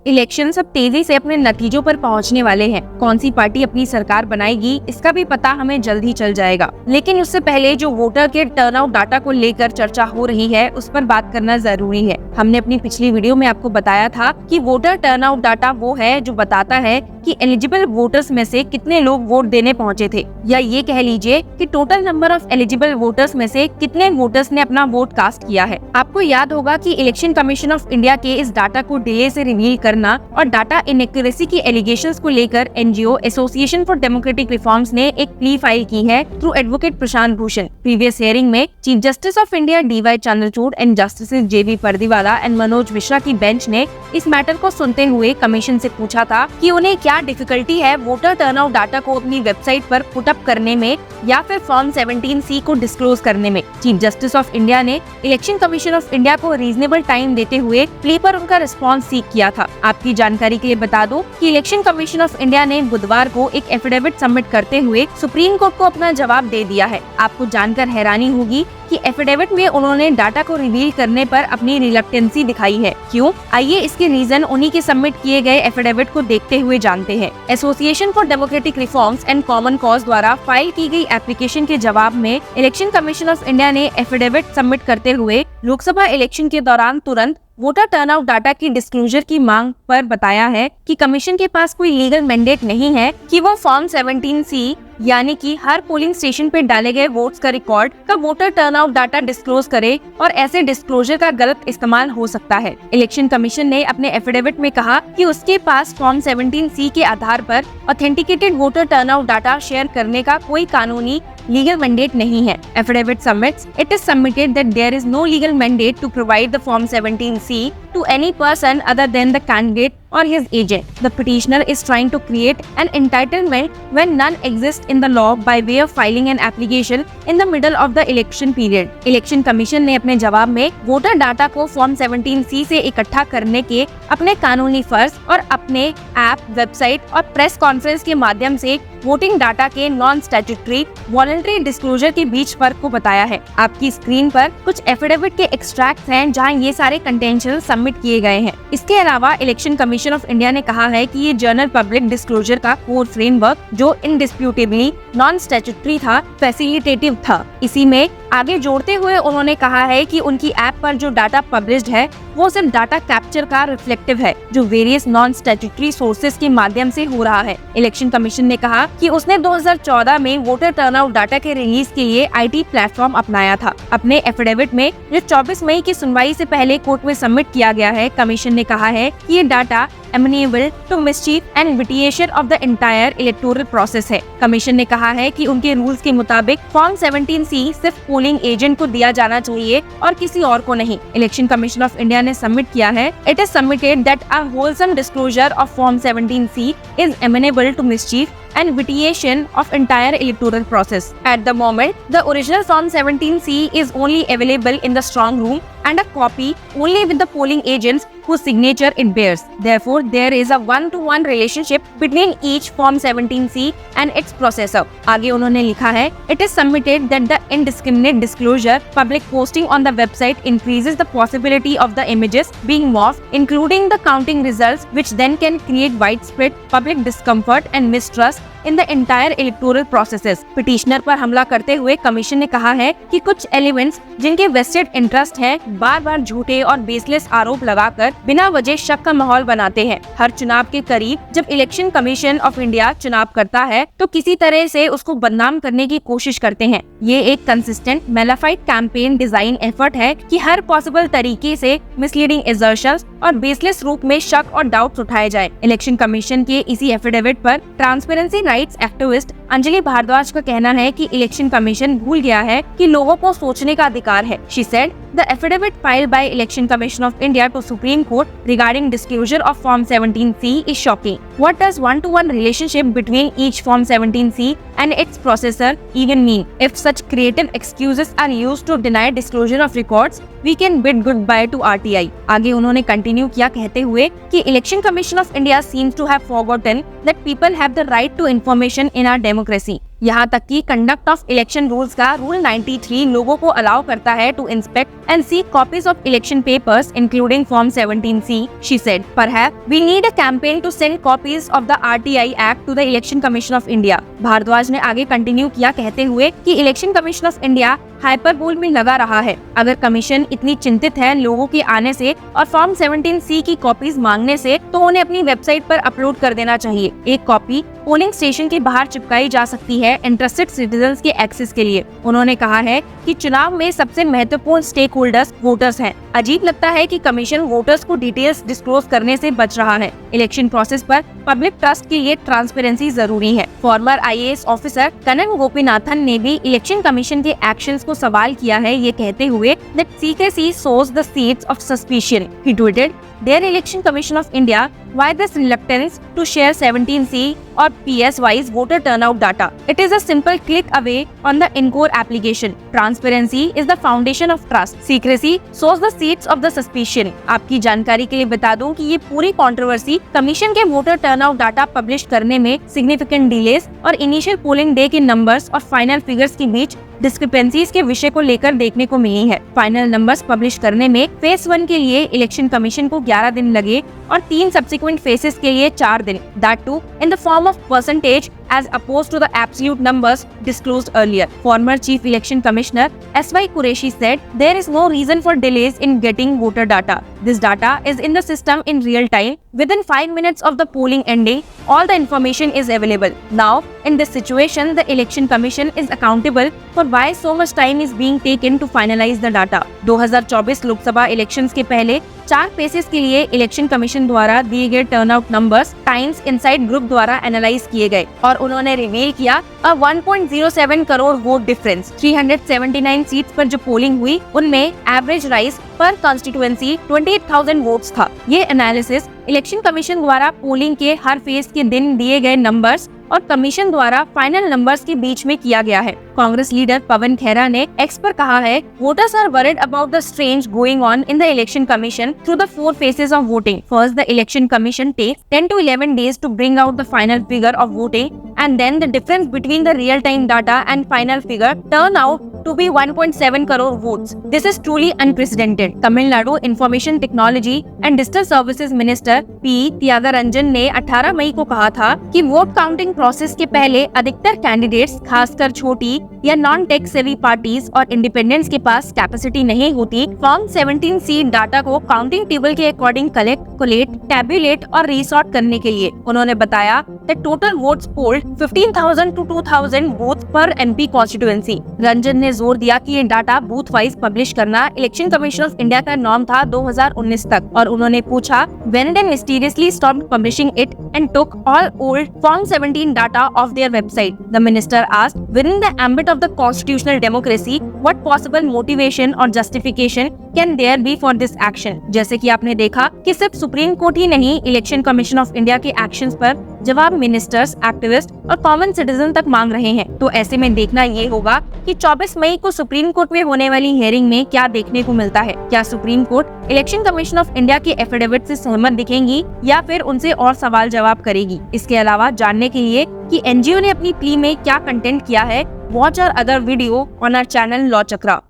Election अब तेजी से अपने नतीजों पर पहुंचने वाले हैं। कौन सी पार्टी अपनी सरकार बनाएगी इसका भी पता हमें जल्द ही चल जाएगा। लेकिन उससे पहले जो वोटर के टर्नआउट डाटा को लेकर चर्चा हो रही है उस पर बात करना जरूरी है। हमने अपनी पिछली वीडियो में आपको बताया था कि वोटर टर्नआउट डाटा वो है जो बताता है कि एलिजिबल वोटर्स में से कितने लोग वोट देने पहुंचे थे, या ये कह लीजिए कि total number of eligible voters में से कितने वोटर्स ने अपना वोट कास्ट किया है। आपको याद होगा कि इलेक्शन कमीशन ऑफ इंडिया के इस डाटा को डिले से रिवील करना और डाटा इनएक्यूरेसी की एलिगेशंस को लेकर NGO association for democratic reforms ने एक प्ली फाइल की है through advocate Prashant Bhushan. Previous hearing में chief justice of India DY Chandrachud and justice JB Pardiwala and Manoj Mishra की बेंच ने इस मैटर को सुनते हुए कमीशन से पूछा था कि उन्हें क्या डिफिकल्टी है वोटर टर्नआउट डाटा को अपनी वेबसाइट पर पुट अप करने में या फिर फॉर्म 17C को डिस्क्लोज करने में। चीफ जस्टिस ऑफ इंडिया ने इलेक्शन कमीशन ऑफ इंडिया को रीजनेबल टाइम देते हुए प्ली पर उनका रिस्पॉन्स सीख किया था। आपकी जानकारी के लिए बता दूं कि इलेक्शन कमीशन ऑफ इंडिया ने बुधवार को एक एफिडेविट सबमिट करते हुए सुप्रीम कोर्ट को अपना जवाब दे दिया है। आपको जानकर हैरानी होगी कि एफिडेविट में उन्होंने डाटा को रिवील करने पर अपनी रिलक्टेंसी दिखाई है। क्यों? आइए इसके रीजन उन्हीं के सबमिट किए गए एफिडेविट को देखते हुए जानते हैं। Association for democratic reforms and common cause द्वारा फाइल की गई एप्लीकेशन के जवाब में इलेक्शन कमीशन ऑफ इंडिया ने एफिडेविट सबमिट करते हुए लोकसभा इलेक्शन के दौरान तुरंत वोटर टर्नआउट डाटा की डिस्क्लोजर की मांग पर बताया है कि कमीशन के पास कोई लीगल मैंडेट नहीं है कि वो फॉर्म 17C यानी कि हर पोलिंग स्टेशन पे डाले गए वोट्स का रिकॉर्ड का वोटर टर्नआउट डाटा डिस्क्लोज करे और ऐसे डिस्क्लोजर का गलत इस्तेमाल हो सकता है। इलेक्शन कमीशन ने अपने एफिडेविट में कहा कि उसके पास फॉर्म 17C के आधार पर authenticated voter turnout data share करने का कोई कानूनी legal mandate नहीं है। Affidavit submits, it is submitted that there is no legal mandate to provide the Form 17C to any person other than the candidate or his agent. The petitioner is trying to create an entitlement when none exists in the law by way of filing an application in the middle of the election period. Election Commission ने अपने जवाब में voter data को Form 17C से इकट्ठा करने के अपने कानूनी फर्ज और अपने ऐप, वेबसाइट और प्रेस कॉन्फ्रेंस के माध्यम से वोटिंग डाटा के नॉन स्टैट्यूटरी वॉलंटरी डिस्क्लोजर के बीच फर्क को बताया है। आपकी स्क्रीन पर कुछ एफिडेविट के एक्सट्रैक्ट हैं जहां ये सारे कंटेंशन सबमिट किए गए हैं। इसके अलावा इलेक्शन कमीशन ऑफ इंडिया ने कहा है कि ये जर्नल पब्लिक डिस्क्लोजर का कोर फ्रेमवर्क जो इंडिस्प्यूटेबली नॉन स्टैट्यूटरी था, फैसिलिटेटिव था। इसी में आगे जोड़ते हुए उन्होंने कहा है कि उनकी ऐप पर जो डाटा पब्लिश्ड है वो सिर्फ डाटा कैप्चर का रिफ्लेक्टिव है जो वेरियस नॉन स्टैट्यूटरी सोर्सेज के माध्यम से हो रहा है। इलेक्शन कमीशन ने कहा कि उसने 2014 में वोटर टर्नआउट डाटा के रिलीज के लिए IT प्लेटफॉर्म अपनाया था। अपने एफिडेविट में जो 24 मई की सुनवाई से पहले कोर्ट में सबमिट किया गया है, कमीशन ने कहा है कि ये data amenable to mischief and vitiation of the entire electoral process है। कमीशन ने कहा है कि उनके रूल्स के मुताबिक फॉर्म 17C सिर्फ पोलिंग एजेंट को दिया जाना चाहिए और किसी और को नहीं। इलेक्शन कमीशन ऑफ इंडिया ने सबमिट किया है, It is submitted that a wholesome disclosure of Form 17C is amenable to mischief and vitiation of entire electoral process. At the moment, the original Form 17C is only available in the strong room and a copy only with the polling agents whose signature it bears. Therefore, there is a one-to-one relationship between each Form 17C and its processor. आगे उन्होंने लिखा है, It is submitted that the indiscriminate disclosure public posting on the website increases the possibility of the images being morphed, including the counting results, which then can create widespread public discomfort and mistrust in the entire electoral processes. Petitioner पर हमला करते हुए commission ने कहा है कि कुछ elements जिनके वेस्टेड इंटरेस्ट है बार बार झूठे और बेसलेस आरोप लगाकर बिना वजह शक का माहौल बनाते हैं। हर चुनाव के करीब जब इलेक्शन कमीशन ऑफ इंडिया चुनाव करता है तो किसी तरह से उसको बदनाम करने की कोशिश करते हैं। ये एक consistent mala fide campaign design effort है कि हर पॉसिबल तरीके से मिसलीडिंग एजर्शंस और बेसलेस रूप में शक और डाउट्स उठाए जाए। इलेक्शन कमीशन के इसी एफिडेविट पर transparency rights activist Anjali Bhardwaj का कहना है कि इलेक्शन कमीशन भूल गया है कि लोगों को सोचने का अधिकार है। She said, the affidavit filed by Election Commission of India to Supreme Court regarding disclosure of Form 17C is shocking. What does one-to-one relationship between each Form 17C and its processor even mean? If such creative excuses are used to deny disclosure of records, we can bid goodbye to RTI. आगे उन्होंने continue किया कहते हुए कि Election Commission of India seems to have forgotten that people have the right to information in our democracy. यहाँ तक कि conduct of election rules का रूल 93 लोगों को अलाउ करता है to inspect and see copies of election papers including form 17C. She said, "Perhaps we need a campaign to send copies of the RTI Act to the Election Commission of India." Bhardwaj ने आगे continue किया कहते हुए कि election commission of India hyperbole में लगा रहा है। अगर कमीशन इतनी चिंतित है लोगों के आने से और फॉर्म 17C की कॉपीज मांगने से, तो उन्हें अपनी वेबसाइट पर अपलोड कर देना चाहिए। एक कॉपी पोलिंग स्टेशन के बाहर चिपकाई जा सकती है इंटरेस्टेड सिटीजन्स के एक्सेस के लिए। उन्होंने कहा है कि चुनाव में सबसे महत्वपूर्ण स्टेक होल्डर्स वोटर्स हैं। अजीब लगता है कि कमीशन वोटर्स को डिटेल्स डिस्क्लोज करने से बच रहा है। इलेक्शन प्रोसेस पर पब्लिक ट्रस्ट के लिए ट्रांसपेरेंसी जरूरी है। Former IAS officer Kannan Gopinathan ने भी इलेक्शन कमीशन के एक्शंस को सवाल किया है, ये कहते हुए that secrecy sows the seeds of suspicion. He tweeted, "Dear Election Commission of India, why this reluctance to share 17C or PS-wise voter turnout data? It is a simple click away on the in-core application. Transparency is the foundation of trust. Secrecy sows the seeds of the suspicion." आपकी जानकारी के लिए बता दूं कि ये पूरी controversy commission के वोटर टर्नआउट डाटा पब्लिश करने में सिग्निफिकेंट डिलेस और इनिशियल पोलिंग डे के नंबर्स और फाइनल फिगर्स के बीच डिस्क्रिपेंसीज के विषय को लेकर देखने को मिली है। फाइनल नंबर्स पब्लिश करने में फेज 1 के लिए इलेक्शन कमीशन को 11 दिन लगे और 3 सब्सिक्वेंट फेसेस के लिए 4 दिन, that too in the form of percentage as opposed to the absolute numbers disclosed earlier. Former Chief Election Commissioner S.Y. Qureshi said, "There is no reason for delays in getting voter data. This data is in the system in real time. Within 5 minutes of the polling ending, all the information is available. Now, in this situation, the Election Commission is accountable for why so much time is being taken to finalize the data." 2024 Lok Sabha elections के पहले 4 faces के लिए election commission द्वारा दिए गए turnout numbers times inside group द्वारा analyse किए गए और उन्होंने रिवील किया 1.07 करोड़ वोट डिफरेंस। 379 सीट्स पर जो पोलिंग हुई उनमें एवरेज राइज पर कॉन्स्टिट्यूएंसी 28,000 वोट्स था। ये एनालिसिस इलेक्शन कमीशन द्वारा पोलिंग के हर फेज के दिन दिए गए नंबर्स और कमीशन द्वारा फाइनल नंबर्स के बीच में किया गया है। कांग्रेस लीडर पवन खेरा ने एक्स पर कहा है, voters are worried about the strange going on in the election commission through the 4 phases of voting. First, the election commission takes 10 to 11 days to bring out the final figure of voting, and then the difference between the real-time data and final figure turn out to be 1.7 crore votes. This is truly unprecedented. Tamil Nadu Information Technology and Digital Services Minister P. Thiagarajan ने 18 मई को कहा था कि vote counting process के पहले अधिकतर candidates, खासकर छोटी या नॉन टेक सेवी पार्टीज और इंडिपेंडेंट्स के पास कैपेसिटी नहीं होती फॉर्म 17C डाटा को काउंटिंग टेबल के अकॉर्डिंग कलेक्ट, कोलेट, टैबुलेट और रीसॉर्ट करने के लिए। उन्होंने बताया that total votes polled 15,000 to 2,000 votes per MP constituency. Ranjan ने जोर दिया कि ये डाटा बूथ वाइज पब्लिश करना इलेक्शन कमीशन ऑफ इंडिया का नॉर्म था 2019 तक, और उन्होंने पूछा when they mysteriously stopped publishing it and took all old Form 17 data off their website. The minister asked, within the ambit of the constitutional democracy, what possible motivation or justification can there be for this action? जैसे कि आपने देखा कि सिर्फ supreme court ही नहीं, election commission of India के actions पर जवाब मिनिस्टर्स, एक्टिविस्ट और कॉमन सिटीजन तक मांग रहे हैं। तो ऐसे में देखना ये होगा कि 24 मई को सुप्रीम कोर्ट में होने वाली हियरिंग में क्या देखने को मिलता है। क्या supreme court election commission of India के एफिडेविट से सहमत दिखेंगी या फिर उनसे और सवाल जवाब करेगी। इसके अलावा जानने के लिए कि एनजीओ ने अपनी प्ली में क्या कंटेंट किया है, watch our other video on our channel law chakra.